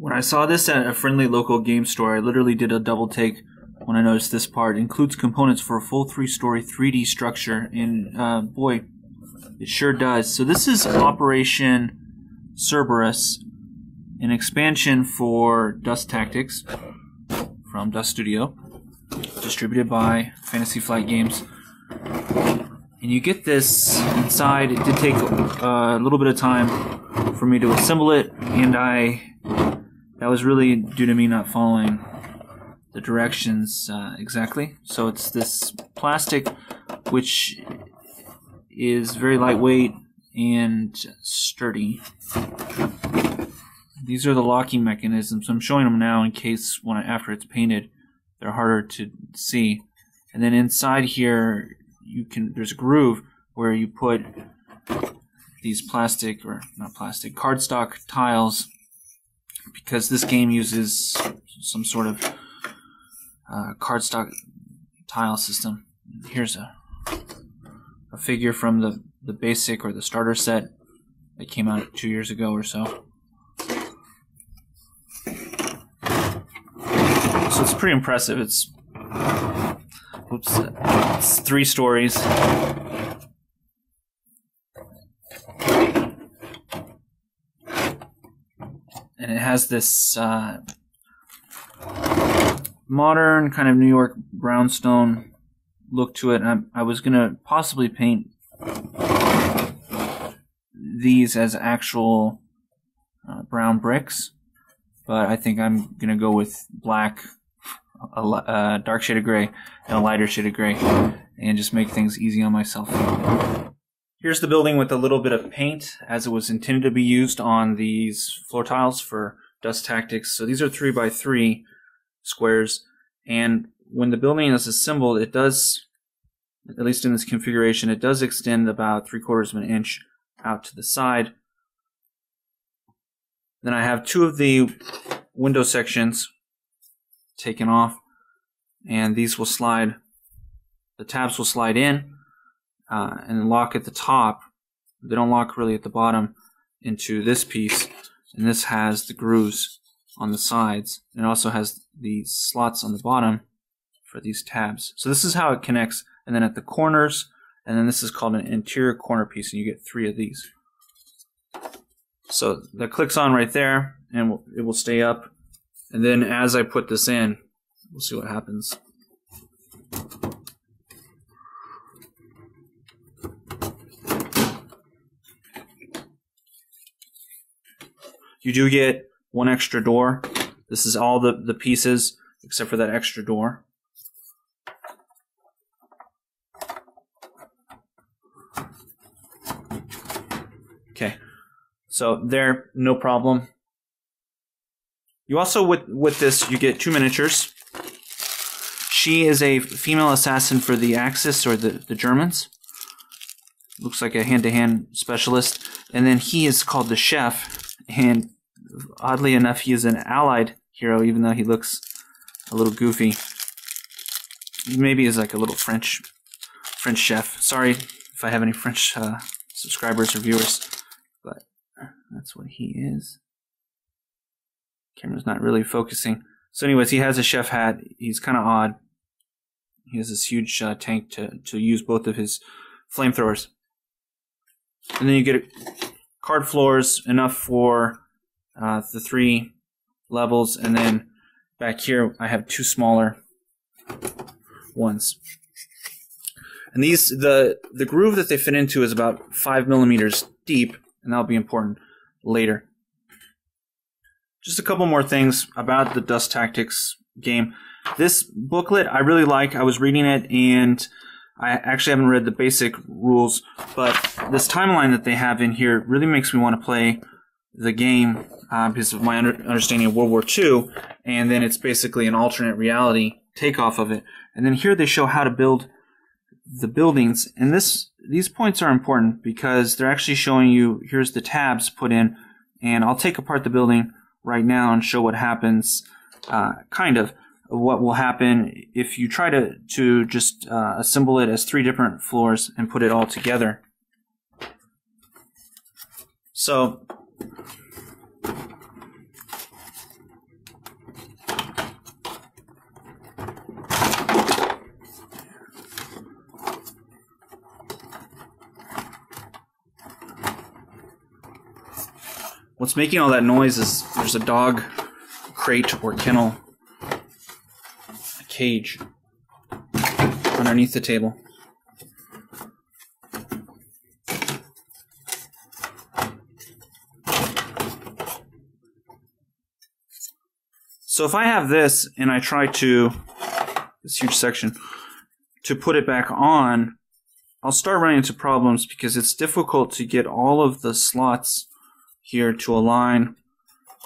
When I saw this at a friendly local game store, I literally did a double take when I noticed this part. It includes components for a full 3-story 3D structure, and boy, it sure does. So this is Operation Cerberus, an expansion for Dust Tactics from Dust Studio, distributed by Fantasy Flight Games. And you get this inside. It did take a little bit of time for me to assemble it, and that was really due to me not following the directions exactly. So it's this plastic which is very lightweight and sturdy. These are the locking mechanisms. I'm showing them now in case after it's painted they're harder to see. And then inside here there's a groove where you put these cardstock tiles, because this game uses some sort of cardstock tile system. Here's a figure from the basic or the starter set that came out 2 years ago or so. So it's pretty impressive. It's 3 stories. And it has this modern kind of New York brownstone look to it. And I was going to possibly paint these as actual brown bricks, but I think I'm going to go with black, a dark shade of gray, and a lighter shade of gray, and just make things easy on myself. Here's the building with a little bit of paint, as it was intended to be used on these floor tiles for Dust Tactics. So these are 3x3 squares, and when the building is assembled, it does, at least in this configuration, it does extend about 3/4 of an inch out to the side. Then I have 2 of the window sections taken off, and these will slide, the tabs will slide in and lock at the top. They don't lock really at the bottom into this piece, and this has the grooves on the sides, and it also has the slots on the bottom for these tabs. So this is how it connects, and then at the corners, and then this is called an interior corner piece, and you get 3 of these. So that clicks on right there, and it will stay up. And then as I put this in, we'll see what happens. You do get 1 extra door. This is all the pieces except for that extra door. Okay, so there, no problem. You also, with this, you get 2 miniatures. She is a female assassin for the Axis, or the Germans. Looks like a hand-to-hand specialist. And then he is called the Chef, and oddly enough, he is an allied hero, even though he looks a little goofy. Maybe he's like a little French chef. Sorry if I have any French subscribers or viewers, but that's what he is. Camera's not really focusing. So anyways, he has a chef hat. He's kind of odd. He has this huge tank to use both of his flamethrowers. And then you get card floors, enough for the 3 levels, and then back here I have 2 smaller ones. And these, the groove that they fit into is about 5 millimeters deep, and that'll be important later. Just a couple more things about the Dust Tactics game. This booklet I really like. I was reading it, and I actually haven't read the basic rules, but this timeline that they have in here really makes me want to play the game because of my understanding of World War II, and then it's basically an alternate reality takeoff of it. And then here they show how to build the buildings, and these points are important because they're actually showing you, here's the tabs put in, and I'll take apart the building right now and show what happens, kind of what will happen if you try to just assemble it as 3 different floors and put it all together. So What's making all that noise is there's a dog crate or kennel, a cage, underneath the table. So if I have this and I try to, this huge section, to put it back on, I'll start running into problems because it's difficult to get all of the slots here to align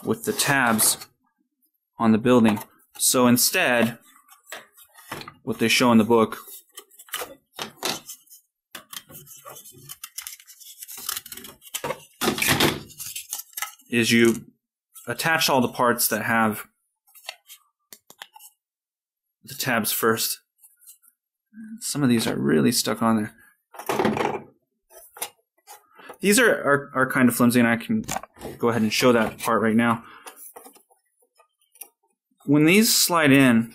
with the tabs on the building. So instead, what they show in the book is you attach all the parts that have the tabs first. Some of these are really stuck on there. These are kind of flimsy, and I can go ahead and show that part right now. When these slide in,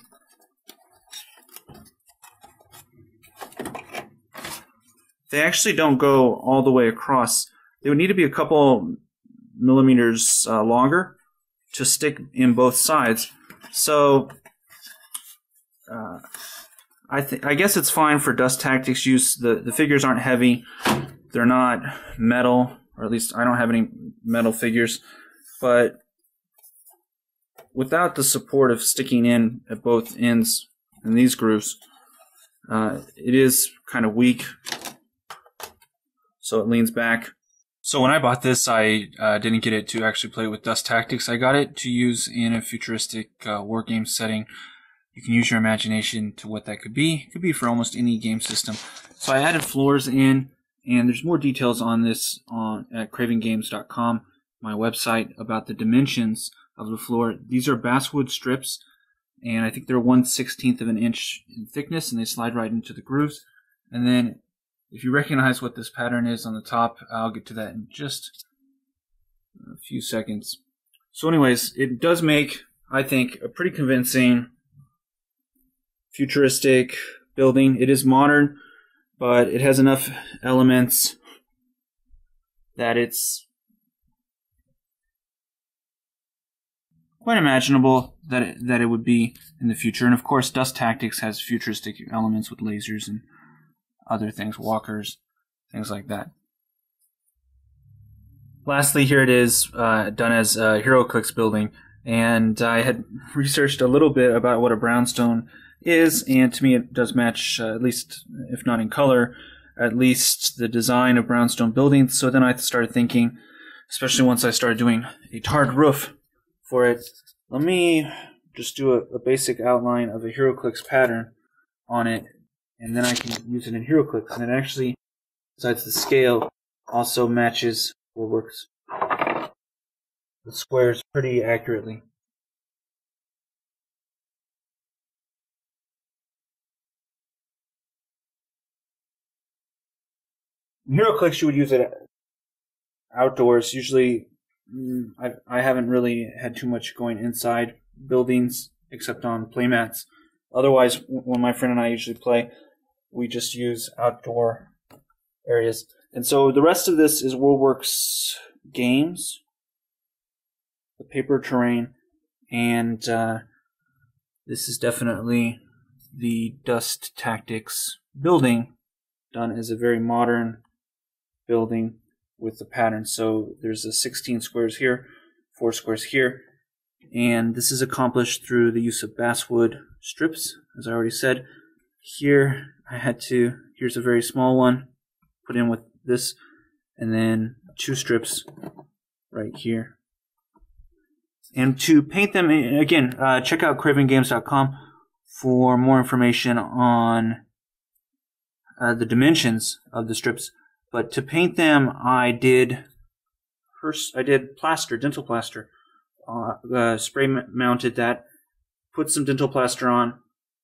they actually don't go all the way across. They would need to be a couple millimeters longer to stick in both sides. So I guess it's fine for dust tactics use. The figures aren't heavy. They're not metal, or at least I don't have any metal figures. But without the support of sticking in at both ends in these grooves, it is kind of weak. So it leans back. So when I bought this, I didn't get it to actually play with dust tactics. I got it to use in a futuristic war game setting. You can use your imagination to what that could be. It could be for almost any game system. So I added floors in, and there's more details on this at cravengames.com, my website, about the dimensions of the floor. These are basswood strips, and I think they're 1/16 of an inch in thickness, and they slide right into the grooves. And then if you recognize what this pattern is on the top, I'll get to that in just a few seconds. So anyways, it does make, I think, a pretty convincing futuristic building. It is modern, but it has enough elements that it's quite imaginable that it would be in the future. And of course, Dust Tactics has futuristic elements with lasers and other things, walkers, things like that. Lastly, here it is done as a Heroclix building, and I had researched a little bit about what a brownstone is, and to me it does match, at least if not in color, at least the design of brownstone buildings. So then I started thinking, especially once I started doing a tarred roof for it, let me just do a basic outline of a Heroclix pattern on it, and then I can use it in Heroclix. And it actually, besides the scale, also matches or works the squares pretty accurately. In Heroclix, you would use it outdoors. Usually, I haven't really had too much going inside buildings except on playmats. Otherwise, when my friend and I usually play, we just use outdoor areas. And so the rest of this is WorldWorks games, the paper terrain, and this is definitely the Dust Tactics building done as a very modern building with the pattern. So there's a 16 squares here, 4 squares here, and this is accomplished through the use of basswood strips, as I already said. Here I had to, here's a very small one, put in with this, and then 2 strips right here. And to paint them, again, check out cravengames.com for more information on the dimensions of the strips. But to paint them, I did plaster, dental plaster. Spray mounted that, put some dental plaster on,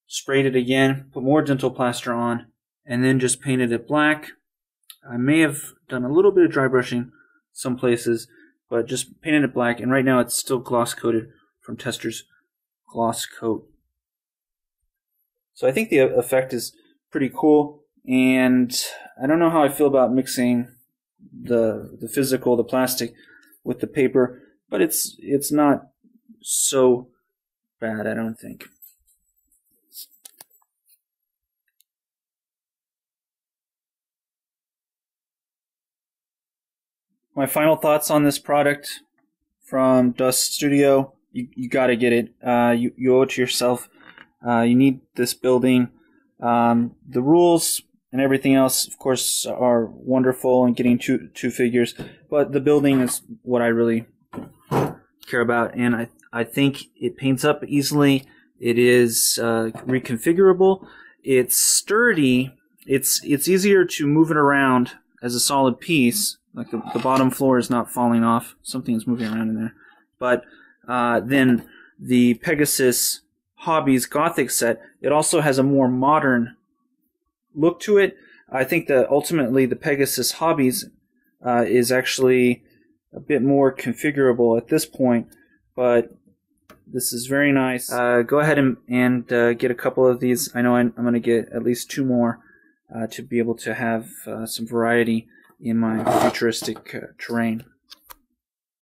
sprayed it again, put more dental plaster on, and then just painted it black. I may have done a little bit of dry brushing some places, but just painted it black, and right now it's still gloss coated from Tester's Gloss Coat. So I think the effect is pretty cool, and I don't know how I feel about mixing the physical, the plastic, with the paper, but it's not so bad, I don't think. My final thoughts on this product from Dust Studio: you got to get it. You owe it to yourself. You need this building. The rules and everything else, of course, are wonderful, and getting two figures, but the building is what I really care about, and I think it paints up easily. It is reconfigurable. It's sturdy. It's easier to move it around as a solid piece. Like the bottom floor is not falling off. Something is moving around in there. But then the Pegasus Hobbies Gothic set, it also has a more modern look to it. I think that ultimately the Pegasus Hobbies is actually a bit more configurable at this point, but this is very nice. Go ahead and get a couple of these. I know I'm going to get at least 2 more to be able to have some variety in my futuristic terrain.